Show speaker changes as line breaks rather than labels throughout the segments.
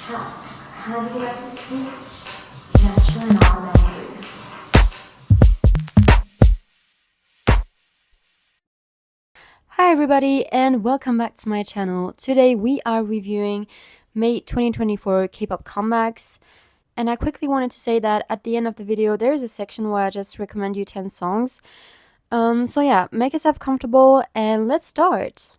How do you like this food? Yeah, sure not that good. Hi everybody and welcome back to my channel. Today we are reviewing May 2024 K-pop comebacks. And I quickly wanted to say that at the end of the video there is a section where I just recommend you 10 songs. So yeah, make yourself comfortable and let's start.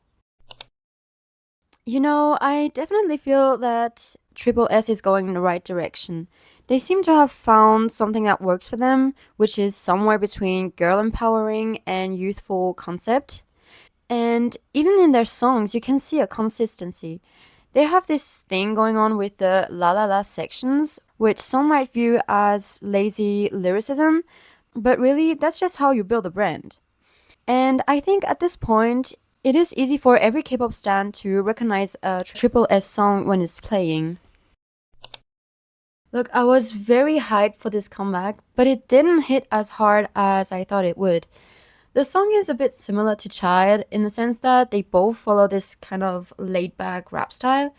You know, I definitely feel that Triple S is going in the right direction. They seem to have found something that works for them, which is somewhere between girl empowering and youthful concept. And even in their songs, you can see a consistency. They have this thing going on with the la la la sections, which some might view as lazy lyricism, but really that's just how you build a brand. And I think at this point, it is easy for every K-pop stan to recognize a Triple S song when it's playing. Look, I was very hyped for this comeback, but it didn't hit as hard as I thought it would. The song is a bit similar to Child in the sense that they both follow this kind of laid-back rap style,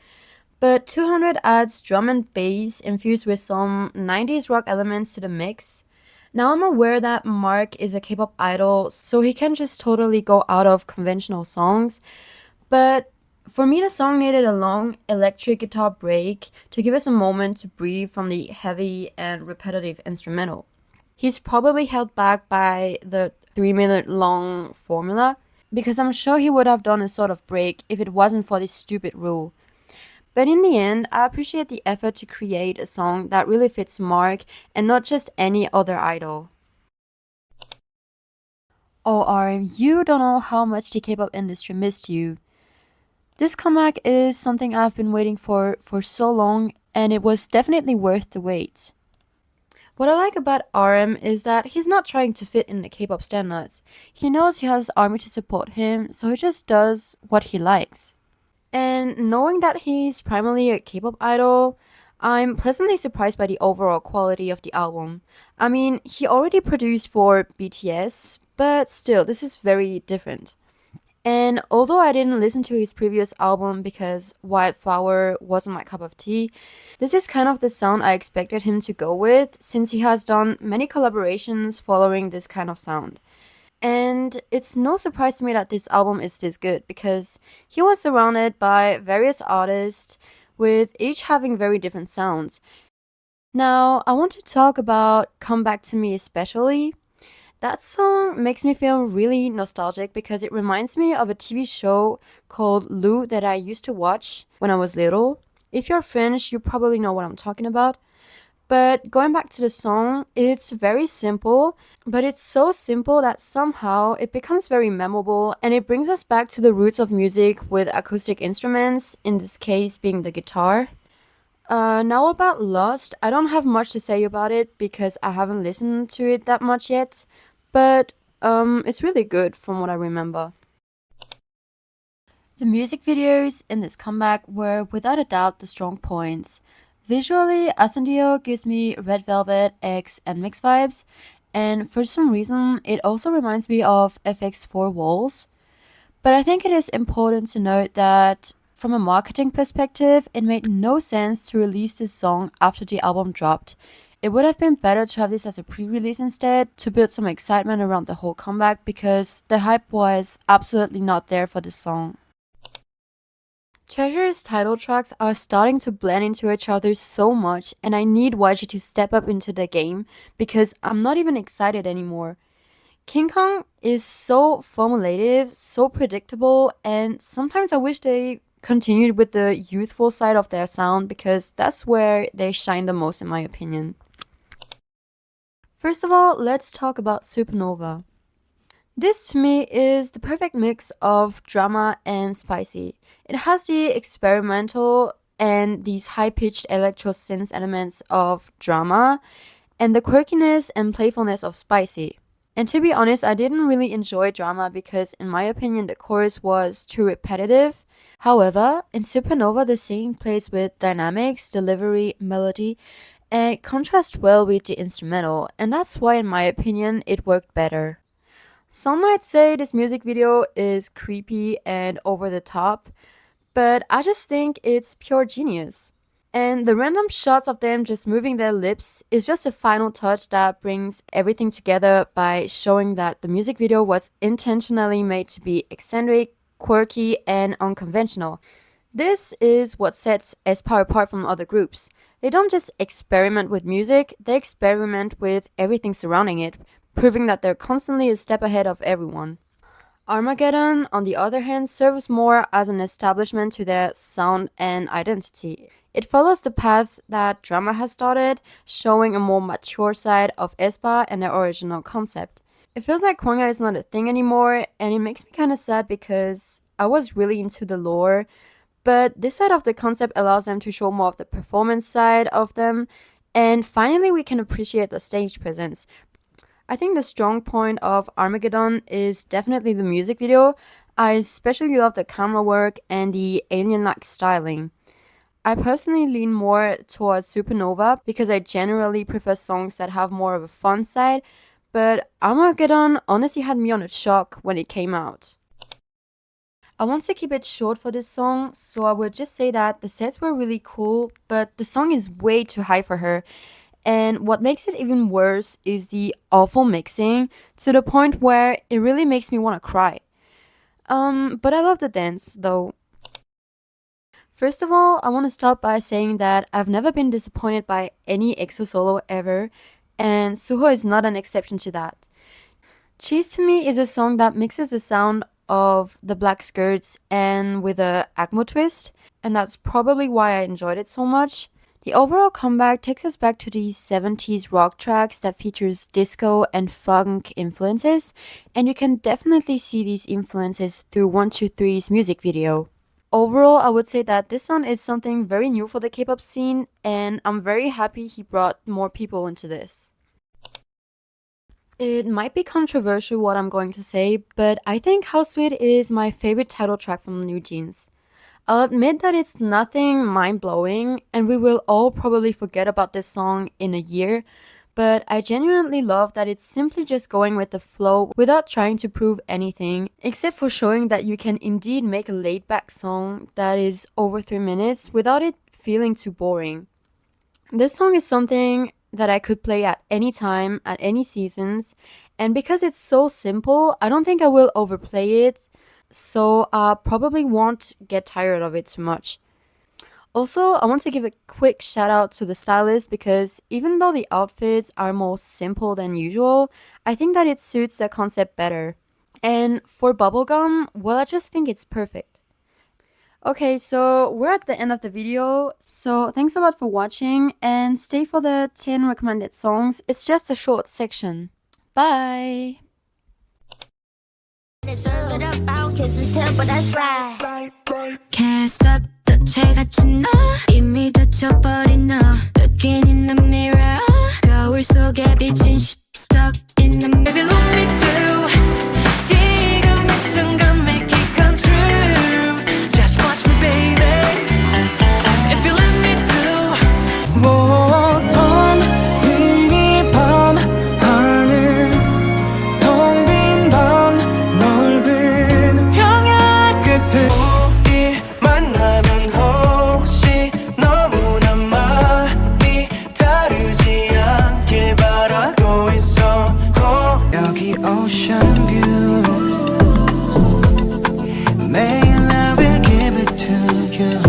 but 200 adds drum and bass infused with some 90s rock elements to the mix. Now I'm aware that Mark is a K-pop idol, so he can just totally go out of conventional songs, but for me the song needed a long electric guitar break to give us a moment to breathe from the heavy and repetitive instrumental. He's probably held back by the 3-minute long formula, because I'm sure he would have done a sort of break if it wasn't for this stupid rule. But in the end, I appreciate the effort to create a song that really fits Mark and not just any other idol. Oh RM, you don't know how much the K-pop industry missed you. This comeback is something I've been waiting for so long, and it was definitely worth the wait. What I like about RM is that he's not trying to fit in the K-pop standards. He knows he has ARMY to support him, so he just does what he likes. And knowing that he's primarily a K-pop idol, I'm pleasantly surprised by the overall quality of the album. I mean, he already produced for BTS, but still, this is very different. And although I didn't listen to his previous album because Wildflower wasn't my cup of tea, this is kind of the sound I expected him to go with since he has done many collaborations following this kind of sound. And it's no surprise to me that this album is this good because he was surrounded by various artists with each having very different sounds. Now, I want to talk about Come Back to Me especially. That song makes me feel really nostalgic because it reminds me of a TV show called Lou that I used to watch when I was little. If you're French, you probably know what I'm talking about. But going back to the song, it's very simple, but it's so simple that somehow it becomes very memorable and it brings us back to the roots of music with acoustic instruments, in this case being the guitar. Now about Lost, I don't have much to say about it because I haven't listened to it that much yet, but it's really good from what I remember. The music videos in this comeback were without a doubt the strong points. Visually, Accendio gives me Red Velvet, X, and Mix vibes, and for some reason, it also reminds me of FX4 Walls. But I think it is important to note that from a marketing perspective, it made no sense to release this song after the album dropped. It would have been better to have this as a pre-release instead to build some excitement around the whole comeback because the hype was absolutely not there for this song. Treasure's title tracks are starting to blend into each other so much, and I need YG to step up into the game because I'm not even excited anymore. King Kong is so formulative, so predictable, and sometimes I wish they continued with the youthful side of their sound because that's where they shine the most in my opinion. First of all, let's talk about Supernova. This to me is the perfect mix of drama and spicy. It has the experimental and these high-pitched electro synth elements of drama and the quirkiness and playfulness of spicy. And to be honest, I didn't really enjoy drama because in my opinion the chorus was too repetitive. However, in Supernova the singing plays with dynamics, delivery, melody, and it contrasts well with the instrumental, and that's why in my opinion it worked better. Some might say this music video is creepy and over the top, but I just think it's pure genius. And the random shots of them just moving their lips is just a final touch that brings everything together by showing that the music video was intentionally made to be eccentric, quirky, and unconventional. This is what sets Aespa apart from other groups. They don't just experiment with music, they experiment with everything surrounding it, proving that they're constantly a step ahead of everyone. Armageddon, on the other hand, serves more as an establishment to their sound and identity. It follows the path that drama has started, showing a more mature side of Aespa and their original concept. It feels like Kwanga is not a thing anymore, and it makes me kinda sad because I was really into the lore, but this side of the concept allows them to show more of the performance side of them, and finally we can appreciate the stage presence. I think the strong point of Armageddon is definitely the music video. I especially love the camera work and the alien-like styling. I personally lean more towards Supernova because I generally prefer songs that have more of a fun side, but Armageddon honestly had me on a shock when it came out. I want to keep it short for this song, so I would just say that the sets were really cool, but the song is way too high for her. And what makes it even worse is the awful mixing, to the point where it really makes me want to cry. But I love the dance, though. First of all, I want to start by saying that I've never been disappointed by any EXO solo ever, and SUHO is not an exception to that. Cheese to me is a song that mixes the sound of the black skirts and with a Acmo twist, and that's probably why I enjoyed it so much. The overall comeback takes us back to these 70s rock tracks that features disco and funk influences, and you can definitely see these influences through 123's music video. Overall, I would say that this song is something very new for the K-pop scene, and I'm very happy he brought more people into this. It might be controversial what I'm going to say, but I think How Sweet is my favorite title track from NewJeans. I'll admit that it's nothing mind-blowing, and we will all probably forget about this song in a year, but I genuinely love that it's simply just going with the flow without trying to prove anything, except for showing that you can indeed make a laid-back song that is over 3 minutes without it feeling too boring. This song is something that I could play at any time, at any seasons, and because it's so simple, I don't think I will overplay it, so I probably won't get tired of it too much. Also, I want to give a quick shout out to the stylist because even though the outfits are more simple than usual, I think that it suits the concept better. And for bubblegum, well, I just think it's perfect. Okay, so we're at the end of the video, so thanks a lot for watching and stay for the 10 recommended songs. It's just a short section. Bye!
Can't stop 덫같이 너 이미 닫혀버린 너 Looking in the mirror 거울 속에 비친 Stuck in the Baby let me do 지금 이 순간 make it come true Just watch me baby If you let me do 보통 빈이 밤 하늘 텅 빈 방 넓은 평야 끝에 Ocean view 매일 I will give it to you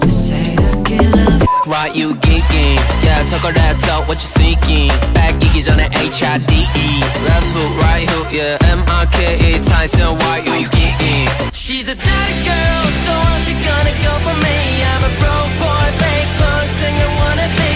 Say that you love
Why you geeking? Yeah, talk all that talk, what you seeking? back이기 전에 HIDE Left foot, right hook, yeah MRKE, Tyson, why you geeking?
She's a daddy's girl, so how's she gonna go for me? I'm a broke boy, fake clothes, and you wanna be